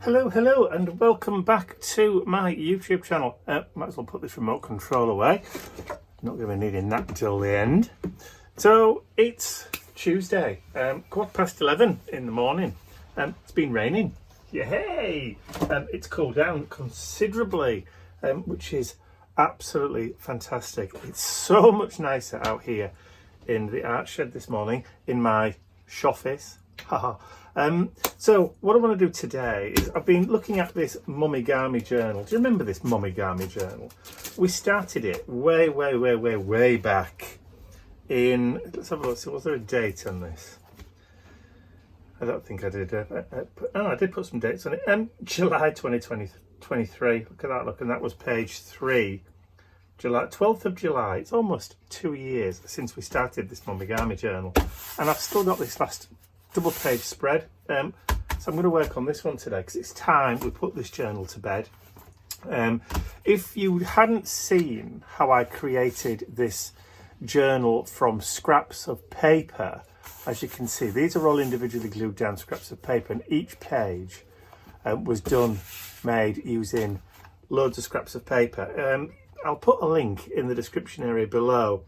Hello and welcome back to my YouTube channel. Might as well put this remote control away. Not going to be needing that until the end. So it's Tuesday, 11:15 in the morning. It's been raining. Yay! It's cooled down considerably, which is absolutely fantastic. It's so much nicer out here in the art shed this morning in my shoffice. So what I want to do today is I've been looking at this Momigami journal. Do you remember this Momigami journal? We started it way back in, let's have a look. So was there a date on this? I don't think I did. I did put some dates on it. July 2023. Look at that, look, and that was page 3. July, 12th of July. It's almost 2 years since we started this Momigami journal. And I've still got this last double page spread. So I'm going to work on this one today because it's time we put this journal to bed. If you hadn't seen how I created this journal from scraps of paper, as you can see, these are all individually glued down scraps of paper, and each page was made using loads of scraps of paper. I'll put a link in the description area below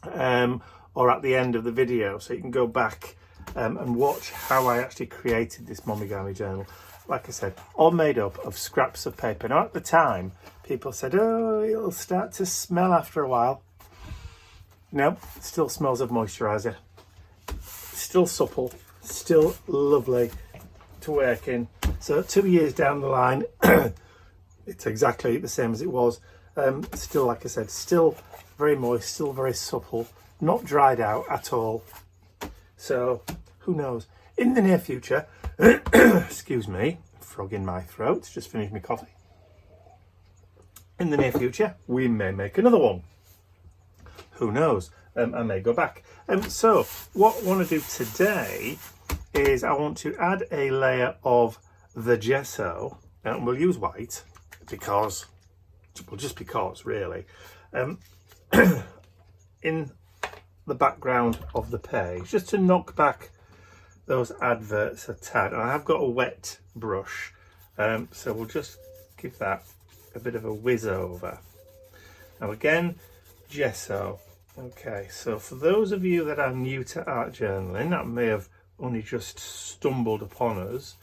or at the end of the video, so you can go back and watch how I actually created this Momigami journal. Like I said, all made up of scraps of paper. Now at the time, people said, oh, it'll start to smell after a while. No, it still smells of moisturiser. Still supple, still lovely to work in. So 2 years down the line, it's exactly the same as it was. Still, like I said, still very moist, still very supple, not dried out at all. So who knows? In the near future, excuse me, frog in my throat, just finished my coffee. In the near future, we may make another one. Who knows? I may go back. So what I want to do today is I want to add a layer of the gesso, and we'll use white because, well, just because really, in the background of the page, just to knock back those adverts a tad. And I have got a wet brush, so we'll just give that a bit of a whiz over. Now again, gesso. Okay, so for those of you that are new to art journaling, that may have only just stumbled upon us,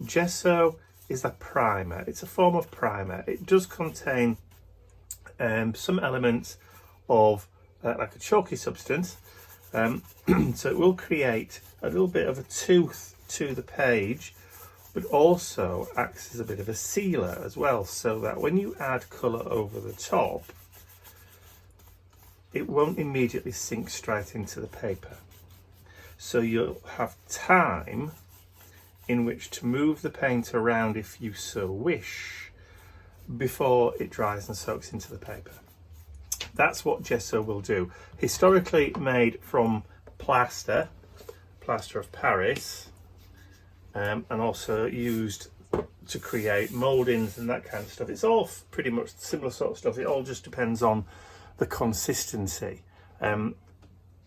gesso is a primer. It's a form of primer. It does contain some elements of like a chalky substance, so it will create a little bit of a tooth to the page, but also acts as a bit of a sealer as well, so that when you add colour over the top, it won't immediately sink straight into the paper. So you'll have time in which to move the paint around if you so wish before it dries and soaks into the paper. That's what gesso will do. Historically made from plaster of Paris, and also used to create mouldings and that kind of stuff. It's all pretty much similar sort of stuff. It all just depends on the consistency of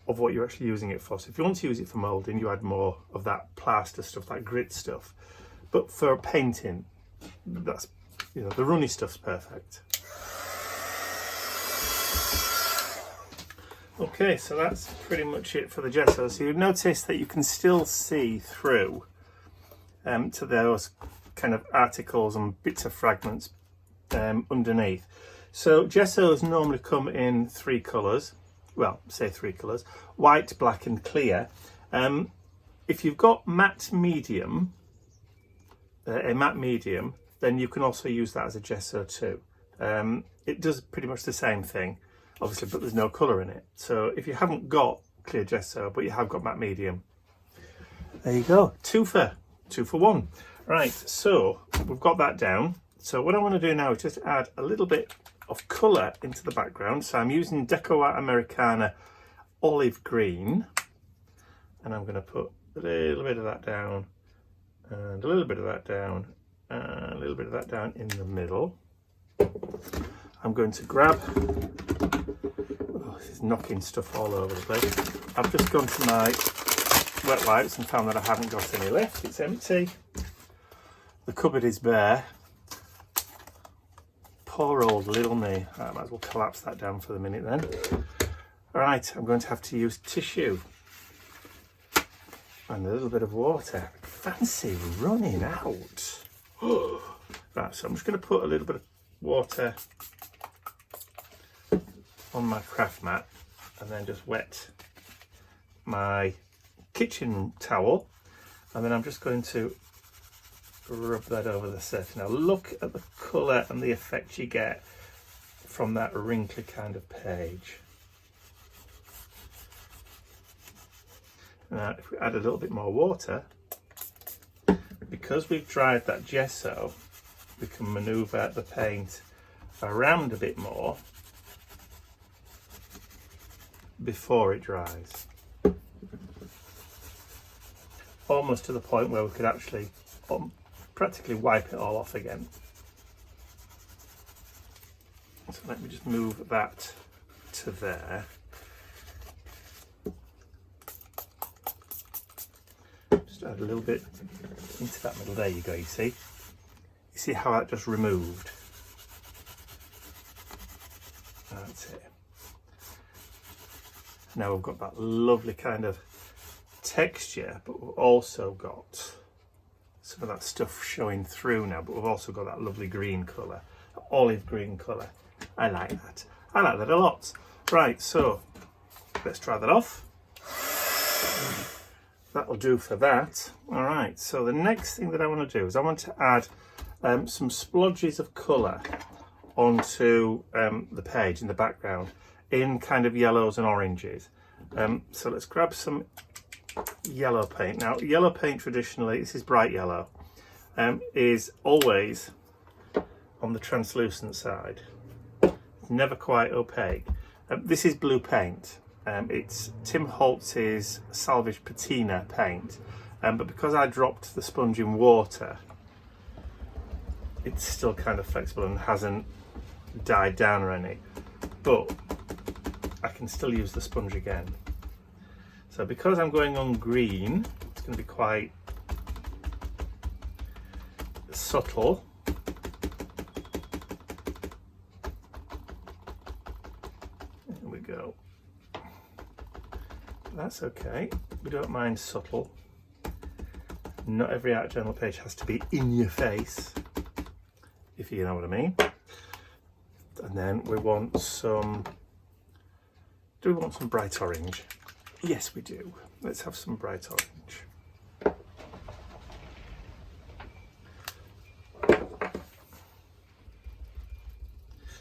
what you're actually using it for. So if you want to use it for moulding, you add more of that plaster stuff, that grit stuff. But for painting, that's, you know, the runny stuff's perfect. Okay, so that's pretty much it for the gesso. So you'll notice that you can still see through to those kind of articles and bits of fragments underneath. So gessos normally come in 3 colours. Well, say 3 colours: white, black and clear. If you've got matte medium, a matte medium, then you can also use that as a gesso too. It does pretty much the same thing, obviously, but there's no colour in it. So if you haven't got clear gesso, but you have got matte medium, there you go. Two for one. Right, so we've got that down. So what I want to do now is just add a little bit of colour into the background. So I'm using Deco Art Americana olive green, and I'm going to put a little bit of that down, and a little bit of that down, and a little bit of that down in the middle. I'm going to grab, oh, this is knocking stuff all over the place. I've just gone to my wet wipes and found that I haven't got any left. It's empty. The cupboard is bare. Poor old little me. I might as well collapse that down for the minute then. Right, I'm going to have to use tissue and a little bit of water. Fancy running out. Right, so I'm just going to put a little bit of water on my craft mat and then just wet my kitchen towel, and then I'm just going to rub that over the surface. Now look at the colour and the effect you get from that wrinkly kind of page. Now if we add a little bit more water, because we've dried that gesso, we can manoeuvre the paint around a bit more before it dries. Almost to the point where we could actually practically wipe it all off again. So let me just move that to there. Just add a little bit into that middle. There you go, you see? You see how that just removed? That's it. Now we've got that lovely kind of texture, but we've also got some of that stuff showing through now, but we've also got that lovely green colour, olive green colour. I like that. I like that a lot. Right, so let's try that off. That'll do for that. All right, so the next thing that I want to do is I want to add some splodges of colour onto the page in the background in kind of yellows and oranges. So let's grab some yellow paint. Now yellow paint traditionally, this is bright yellow, is always on the translucent side. It's never quite opaque. This is blue paint. It's Tim Holtz's salvage patina paint, but because I dropped the sponge in water, it's still kind of flexible and hasn't died down or any, but I can still use the sponge again. So because I'm going on green, it's going to be quite subtle. There we go. That's okay. We don't mind subtle. Not every art journal page has to be in your face, if you know what I mean. And then we want some, do we want some bright orange? Yes, we do. Let's have some bright orange.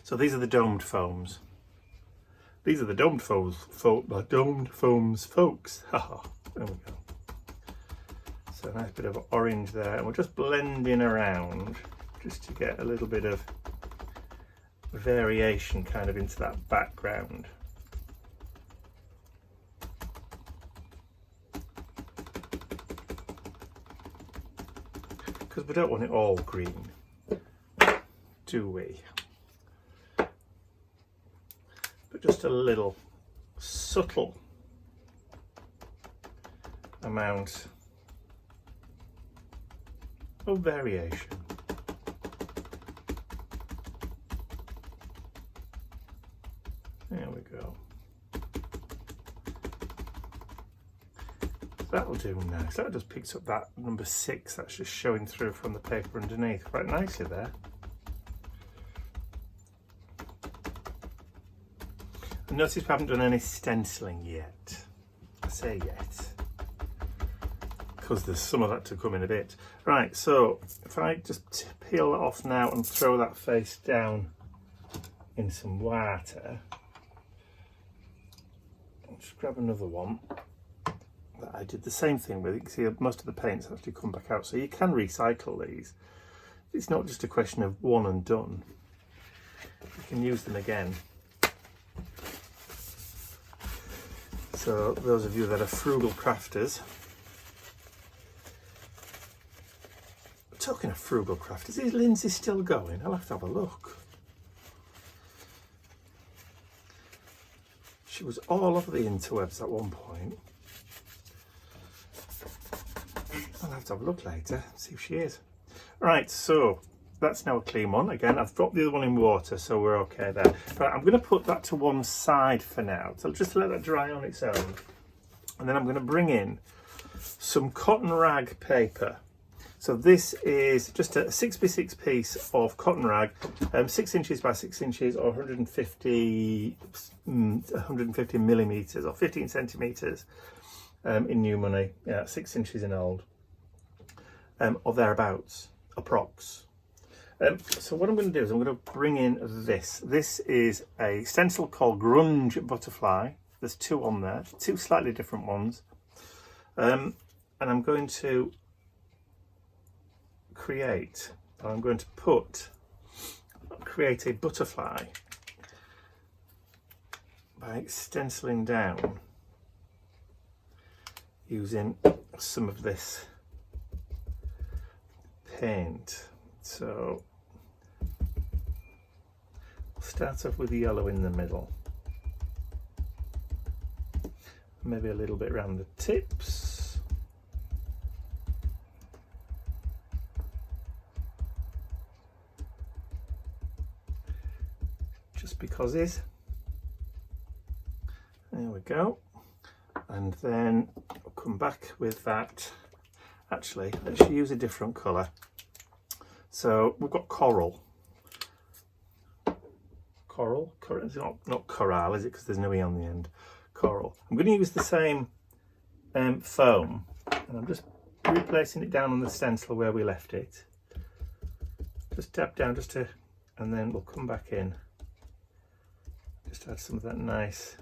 So these are the domed foams. These are the domed foams, folks. Haha, there we go. So a nice bit of orange there, and we're just blending around just to get a little bit of variation kind of into that background. Because we don't want it all green, do we? But just a little subtle amount of variation. There we go. That'll do now. So that just picks up that number 6 that's just showing through from the paper underneath quite nicely there. And notice we haven't done any stenciling yet. I say yet, because there's some of that to come in a bit. Right, so if I just peel it off now and throw that face down in some water, I'll just grab another one that I did the same thing with. You can see most of the paints actually come back out, so you can recycle these. It's not just a question of one and done. You can use them again. So those of you that are frugal crafters, talking of frugal crafters, is Lindsay still going? I'll have to have a look. She was all over the interwebs at one point. I'll have to have a look later, see if she is. Right, so that's now a clean one. Again, I've dropped the other one in water, so we're okay there. Right, I'm going to put that to one side for now. So just let that dry on its own. And then I'm going to bring in some cotton rag paper. So this is just a 6x6 piece of cotton rag, 6 inches by 6 inches, or 150 millimeters, or 15 centimeters in new money, 6 inches in old, or thereabouts, approx. So what I'm going to do is I'm going to bring in this. This is a stencil called Grunge Butterfly. There's two on there, two slightly different ones. And I'm going to create a butterfly by stenciling down using some of this paint. So we'll start off with the yellow in the middle, maybe a little bit around the tips. Just because is. There we go. And then I'll come back with that. Actually, let's use a different colour. So we've got coral. Coral? It's not coral, is it? Because there's no E on the end. Coral. I'm going to use the same foam, and I'm just replacing it down on the stencil where we left it. Just dab down and then we'll come back in. Just add some of that nice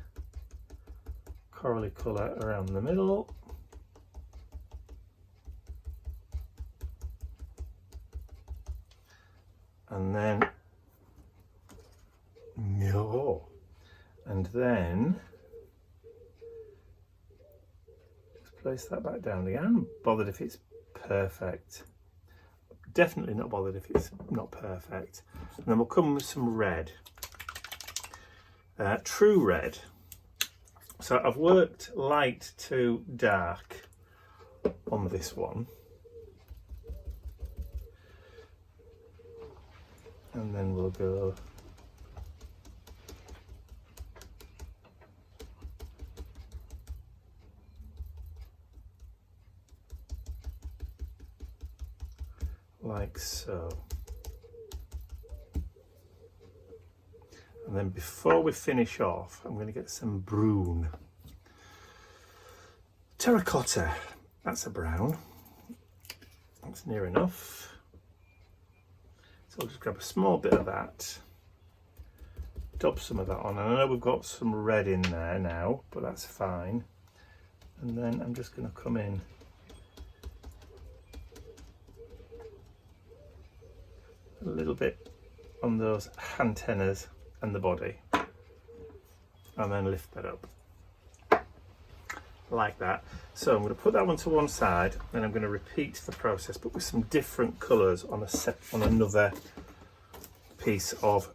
corally colour around the middle. And then, just place that back down again. I'm bothered if it's perfect. Definitely not bothered if it's not perfect. And then we'll come with some red. True red. So I've worked light to dark on this one. And then we'll go like so. And then before we finish off, I'm going to get some brown. Terracotta, that's a brown. That's near enough. So I'll just grab a small bit of that, dab some of that on. And I know we've got some red in there now, but that's fine. And then I'm just going to come in a little bit on those antennas and the body, and then lift that up like that. So I'm going to put that one to one side, and I'm going to repeat the process but with some different colours on another piece of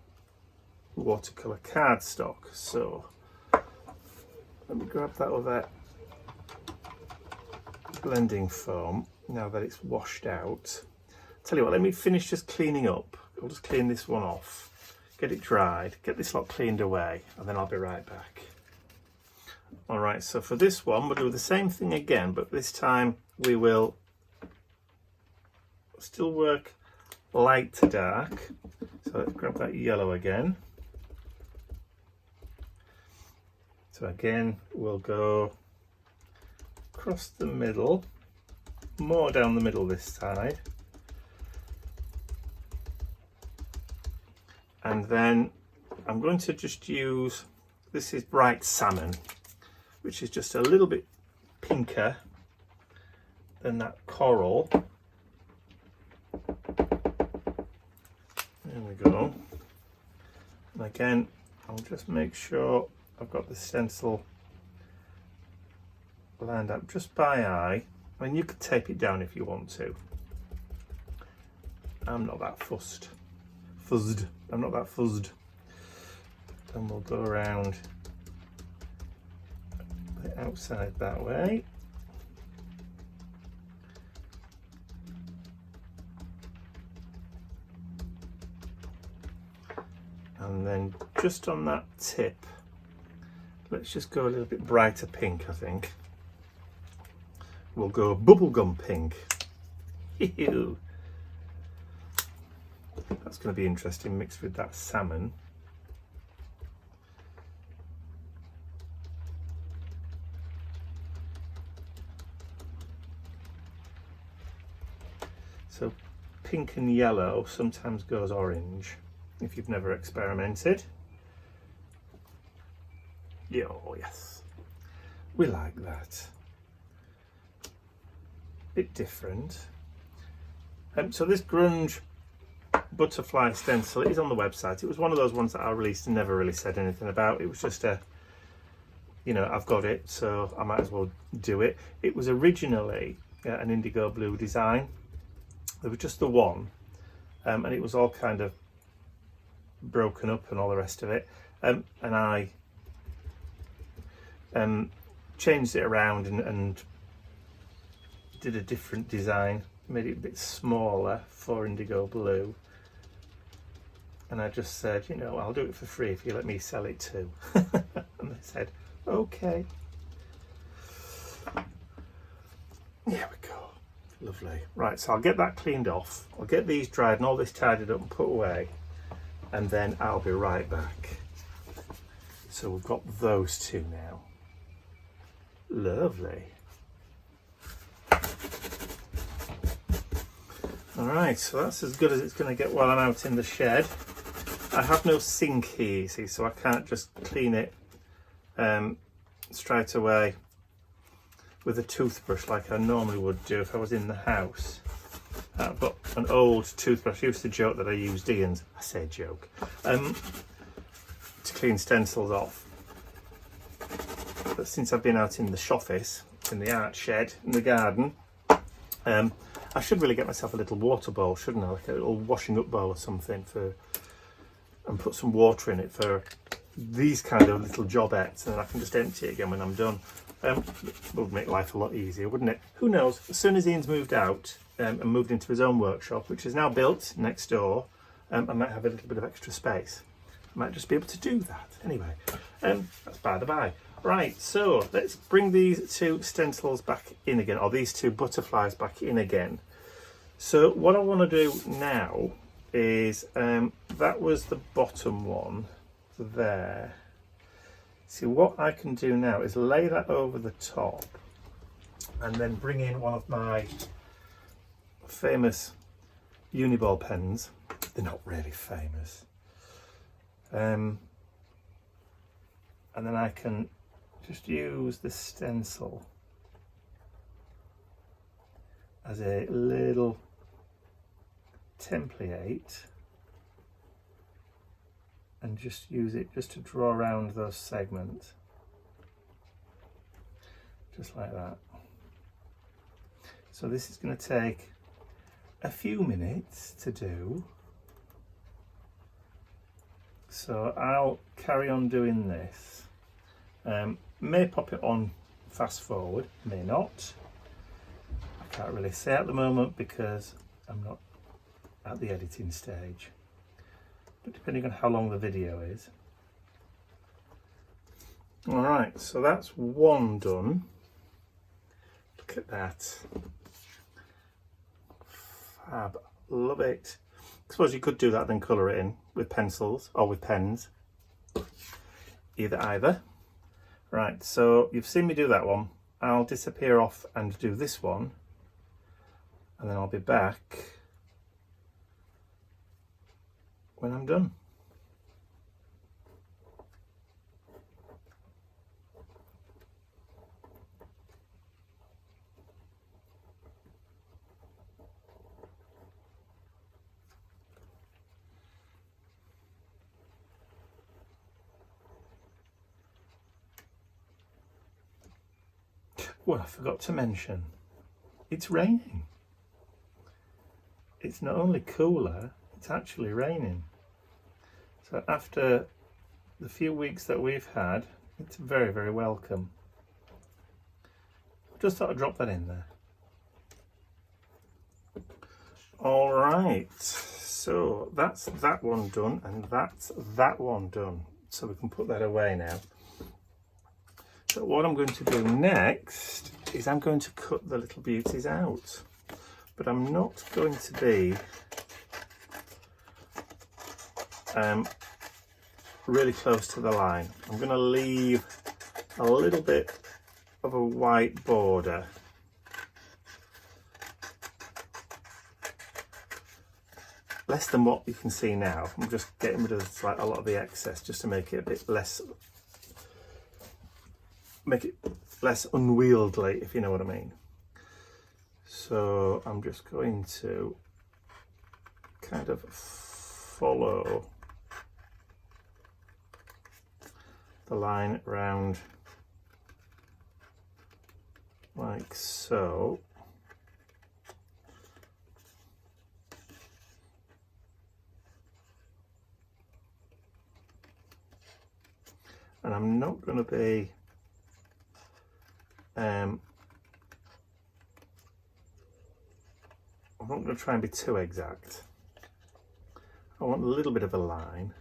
watercolour cardstock. So let me grab that other blending foam now that it's washed out. Tell you what, let me finish just cleaning up. I'll just clean this one off, get it dried, get this lot cleaned away, and then I'll be right back. Alright, so for this one we'll do the same thing again, but this time we will still work light to dark. So let's grab that yellow again. So again we'll go across the middle, more down the middle this side. And then I'm going to just use, this is bright salmon, which is just a little bit pinker than that coral. There we go. And again, I'll just make sure I've got the stencil lined up just by eye. I mean, you could tape it down if you want to. I'm not that fussed. I'm not that fuzzed. And we'll go around the outside that way. And then just on that tip, let's just go a little bit brighter pink, I think. We'll go bubblegum pink. Ew. That's going to be interesting, mixed with that salmon. So pink and yellow sometimes goes orange, if you've never experimented. Yeah, oh yes, we like that. Bit different. So this grunge butterfly stencil is on the website. It was one of those ones that I released and never really said anything about. It was just a, you know, I've got it, so I might as well do it. It was originally an indigo blue design. There was just the one, and it was all kind of broken up and all the rest of it. And I changed it around and did a different design, made it a bit smaller for indigo blue. And I just said, you know, I'll do it for free if you let me sell it too. And they said, okay. Here we go. Lovely. Right, so I'll get that cleaned off. I'll get these dried and all this tidied up and put away. And then I'll be right back. So we've got those two now. Lovely. All right, so that's as good as it's going to get while I'm out in the shed. I have no sink here, you see, so I can't just clean it straight away with a toothbrush like I normally would do if I was in the house. I've got an old toothbrush. I used to joke that I used Ian's, I say joke, to clean stencils off. But since I've been out in the shoffice, in the art shed, in the garden, I should really get myself a little water bowl, shouldn't I? Like a little washing up bowl or something and put some water in it for these kind of little jobettes, and then I can just empty it again when I'm done. Would make life a lot easier, wouldn't it? Who knows? As soon as Ian's moved out and moved into his own workshop, which is now built next door, I might have a little bit of extra space. I might just be able to do that. Anyway, that's by the by. Right, so let's bring these two stencils back in again, or these two butterflies back in again. So what I want to do now is, that was the bottom one there. See, what I can do now is lay that over the top and then bring in one of my famous Uniball pens. They're not really famous. And then I can just use the stencil as a little template and just use it just to draw around those segments, just like that. So this is going to take a few minutes to do, so I'll carry on doing this. May pop it on fast forward, may not. I can't really say at the moment because I'm not at the editing stage, but depending on how long the video is. All right, so that's one done. Look at that. Fab, love it. I suppose you could do that then colour it in with pencils or with pens, either. Right, so you've seen me do that one. I'll disappear off and do this one, and then I'll be back when I'm done. Well, I forgot to mention, it's raining. It's not only cooler, it's actually raining. So after the few weeks that we've had, it's very, very welcome. Just thought I'd drop that in there. All right, so So that's that one done, and that's that one done. So we can put that away now. So what I'm going to do next is I'm going to cut the little beauties out, but I'm not going to be really close to the line. I'm going to leave a little bit of a white border. Less than what you can see now. I'm just getting rid of like a lot of the excess just to make it a bit less, make it less unwieldy, if you know what I mean. So I'm just going to kind of follow the line around like so. And I'm not going to be I'm not going to try and be too exact. I want a little bit of a line,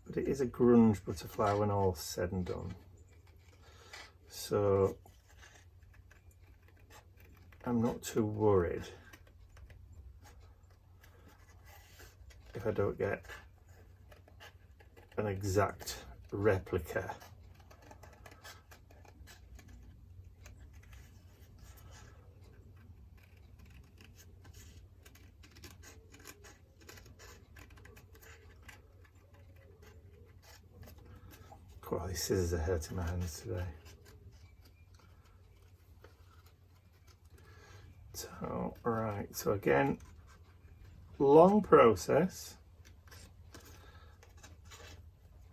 but it is a grunge butterfly when all's said and done. So I'm not too worried if I don't get an exact replica. God, these scissors are hurting my hands today. So, right, so again, long process.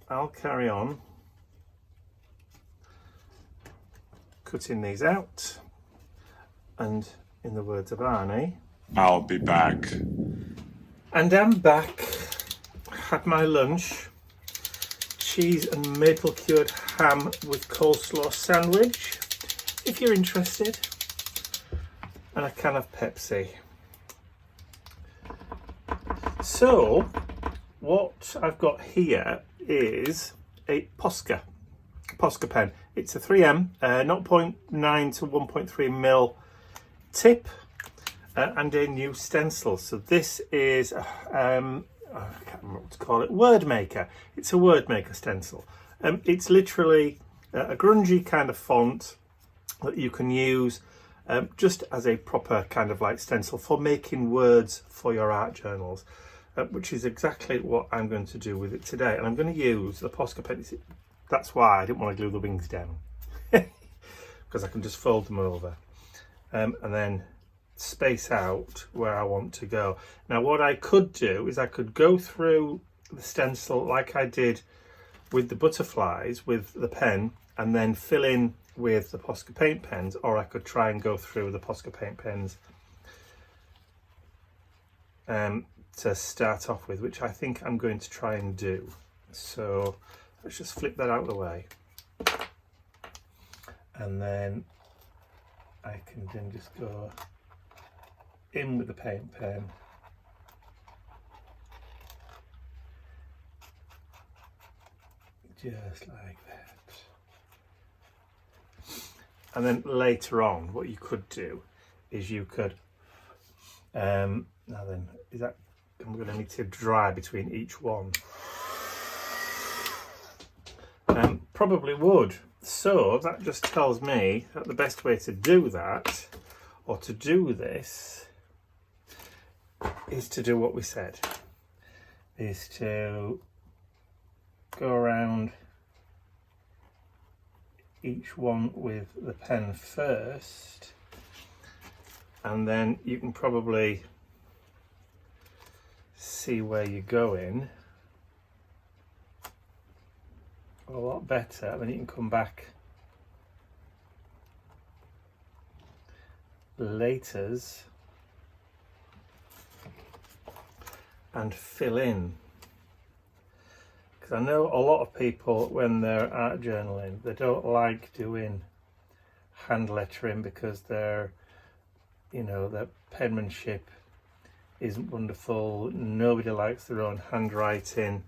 I'll carry on cutting these out, and in the words of Arnie, I'll be back. And I'm back. Had my lunch. Cheese and maple cured ham with coleslaw sandwich, if you're interested, and a can of Pepsi. So what I've got here is a Posca pen. It's a 3M 0.9 to 1.3 mil tip and a new stencil. So this is I can't remember what to call it, word maker. It's a word maker stencil. It's literally a grungy kind of font that you can use just as a proper kind of like stencil for making words for your art journals, which is exactly what I'm going to do with it today. And I'm going to use the Posca pen. That's why I didn't want to glue the wings down, because I can just fold them over and then space out where I want to go. Now what I could do is I could go through the stencil like I did with the butterflies with the pen and then fill in with the Posca paint pens, or I could try and go through the Posca paint pens to start off with, which I think I'm going to try and do. So let's just flip that out of the way, and then I can then just go in with the paint pen just like that. And then later on what you could do is you could now then, is that I'm going to need to dry between each one? Probably would. So that just tells me that the best way to do that, or to do this, is to do what we said, is to go around each one with the pen first, and then you can probably see where you're going a lot better. Then you can come back laters and fill in, because I know a lot of people when they're art journaling, they don't like doing hand lettering because their penmanship isn't wonderful. Nobody likes their own handwriting.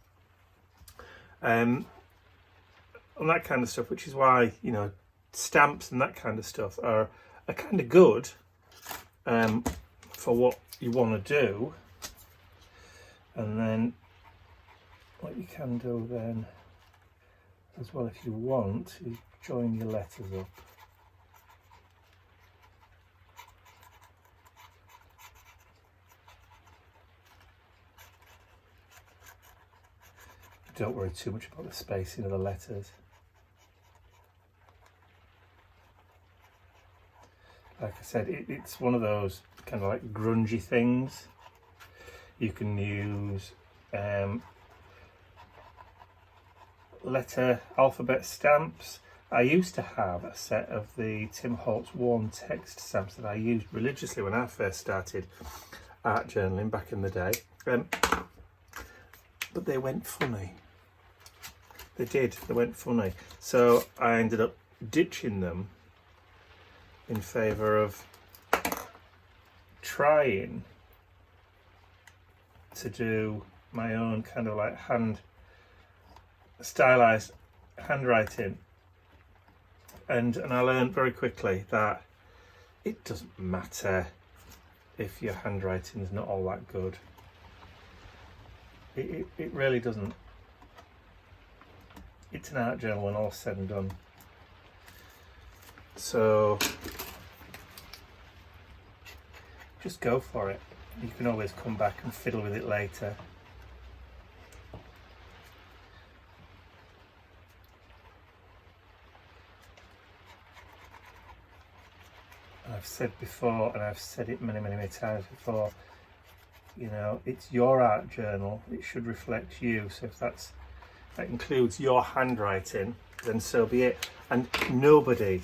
And that kind of stuff, which is why, you know, stamps and that kind of stuff are kind of good for what you want to do. And then what you can do then as well, if you want, is join your letters up. Don't worry too much about the spacing of the letters. Like I said, it's one of those kind of like grungy things. You can use letter alphabet stamps. I used to have a set of the Tim Holtz warm text stamps that I used religiously when I first started art journaling back in the day. But they went funny. They did, they went funny. So I ended up ditching them in favour of trying to do my own kind of like stylized handwriting. And I learned very quickly that it doesn't matter if your handwriting is not all that good. It really doesn't. It's an art journal when all's said and done. So just go for it. You can always come back and fiddle with it later. I've said before, and I've said it many times before, you know, it's your art journal. It should reflect you. So if that includes your handwriting, then so be it. And nobody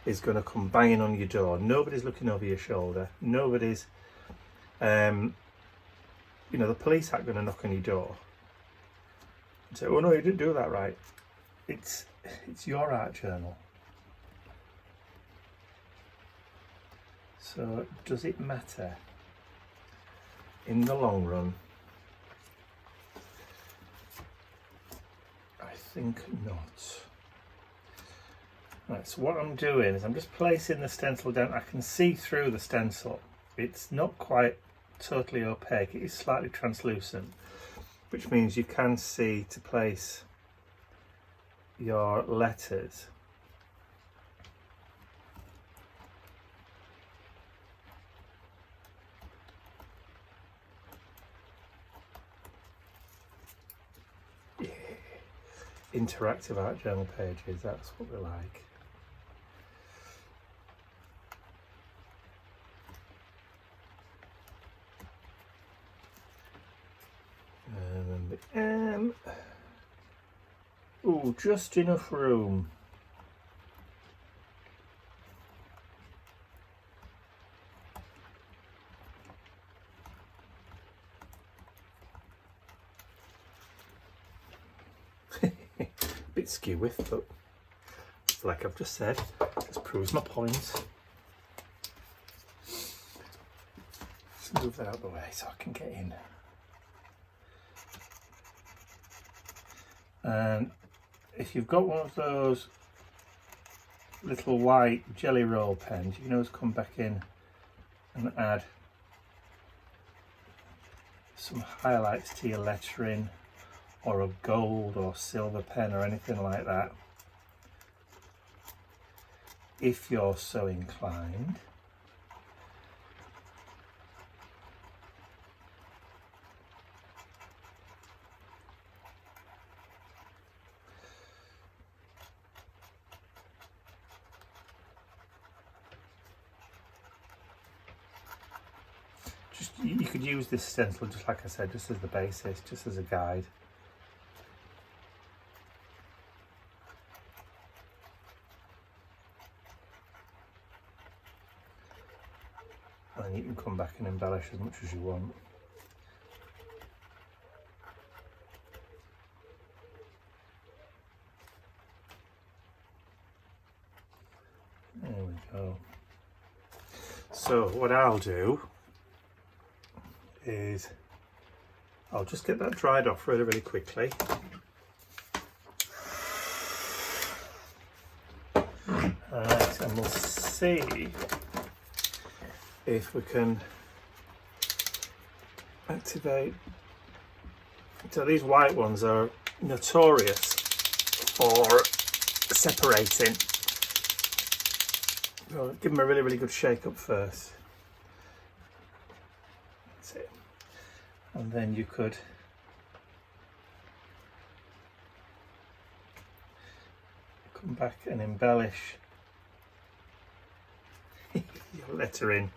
is going to come banging on your door. Nobody's looking over your shoulder. Nobody's, you know, the police aren't going to knock on your door and say, oh no, you didn't do that right. It's your art journal. So does it matter in the long run? I think not. Right, so what I'm doing is I'm just placing the stencil down. I can see through the stencil. It's not quite totally opaque. It is slightly translucent, which means you can see to place your letters. Yeah. Interactive art journal pages, that's what we like. And the M. Oh, just enough room. Bit skew width, but like I've just said, just proves my point. Let's move that out of the way so I can get in. And if you've got one of those little white jelly roll pens, you can always come back in and add some highlights to your lettering, or a gold or silver pen or anything like that, if you're so inclined. You could use this stencil, just like I said, just as the basis, just as a guide. And you can come back and embellish as much as you want. There we go. So what I'll do is I'll just get that dried off really, really quickly. Alright, and we'll see if we can activate. So these white ones are notorious for separating. So give them a really, really good shake up first. That's it. And then you could come back and embellish your lettering.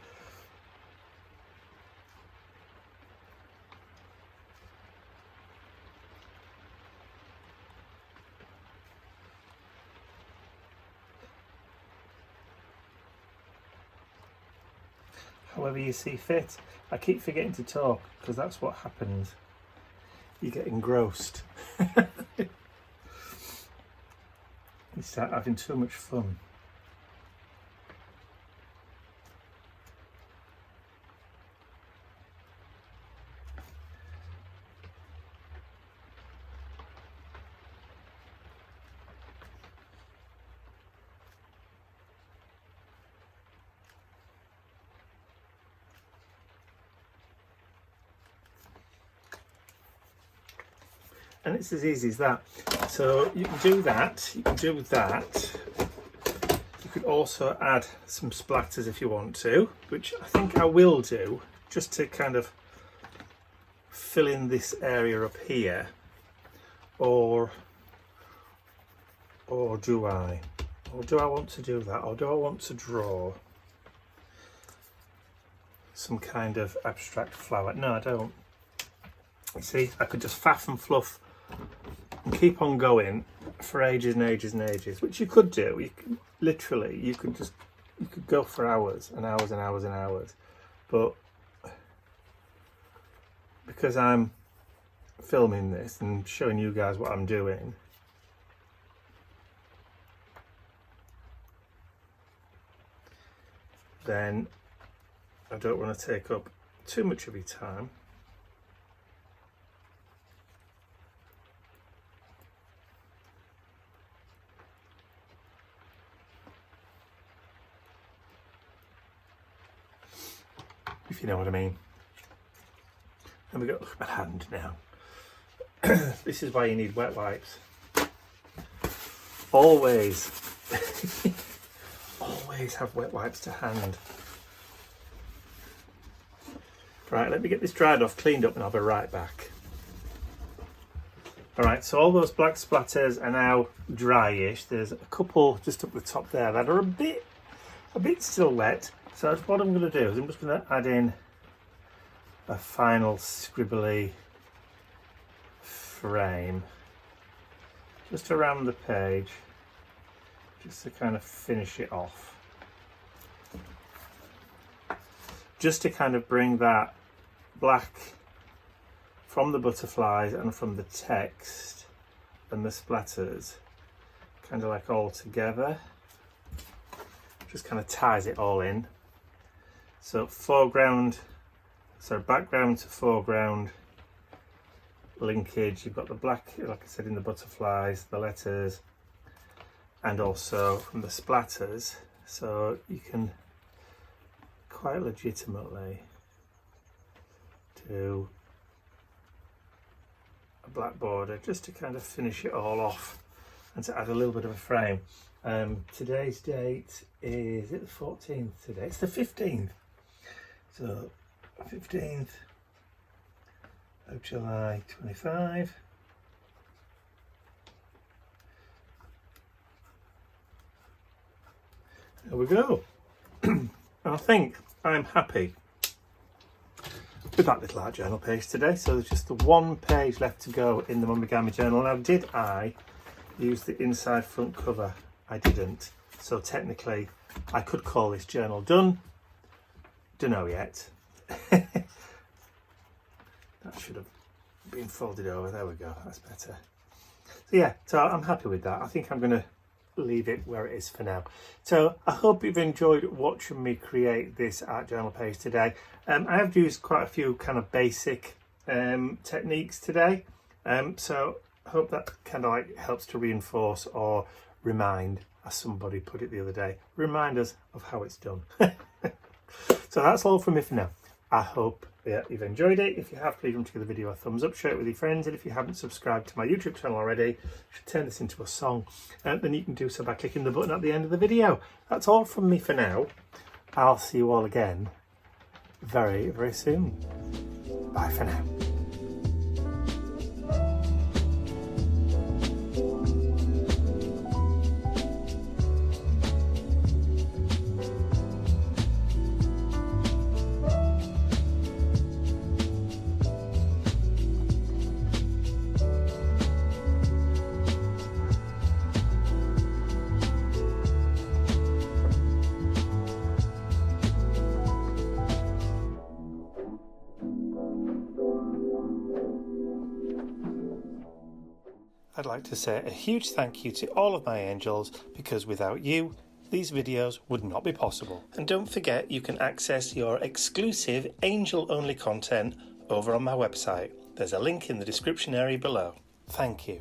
However you see fit. I keep forgetting to talk because that's what happens. You get engrossed. You start having too much fun. And it's as easy as that. So you can do that, you can do that. You could also add some splatters if you want to, which I think I will do, just to kind of fill in this area up here. Or do I? Or do I want to do that? Or do I want to draw some kind of abstract flower? No, I don't. You see, I could just faff and fluff and keep on going for ages and ages and ages, which you could do. You could, literally, you could go for hours and hours and hours and hours. But because I'm filming this and showing you guys what I'm doing, then I don't want to take up too much of your time. If you know what I mean. And we got look at my hand now. This is why you need wet wipes. Always, always have wet wipes to hand. Right, let me get this dried off, cleaned up, and I'll be right back. Alright, so all those black splatters are now dry-ish. There's a couple just up the top there that are a bit still wet. So what I'm going to do is I'm just going to add in a final scribbly frame just around the page, just to kind of finish it off. Just to kind of bring that black from the butterflies and from the text and the splatters kind of like all together. Just kind of ties it all in. So background to foreground linkage. You've got the black, like I said, in the butterflies, the letters, and also from the splatters. So you can quite legitimately do a black border just to kind of finish it all off and to add a little bit of a frame. Today's date is it the 14th today? It's the 15th. So 15th of July 25. There we go. And I think I'm happy with that little art journal page today. So there's just the one page left to go in the Mumigami journal. Now, did I use the inside front cover? I didn't. So technically I could call this journal done. Dunno yet. That should have been folded over. There we go. That's better. So yeah, so I'm happy with that. I think I'm going to leave it where it is for now. So I hope you've enjoyed watching me create this art journal page today. I have used quite a few kind of basic techniques today, so I hope that kind of like helps to reinforce or remind, as somebody put it the other day, remind us of how it's done. So that's all from me for now. I hope you've enjoyed it. If you have, please remember to give the video a thumbs up, share it with your friends, and if you haven't subscribed to my YouTube channel already, you should turn this into a song, then you can do so by clicking the button at the end of the video. That's all from me for now. I'll see you all again very, very soon. Bye for now. I'd like to say a huge thank you to all of my angels, because without you, these videos would not be possible. And don't forget, you can access your exclusive angel-only content over on my website. There's a link in the description area below. Thank you.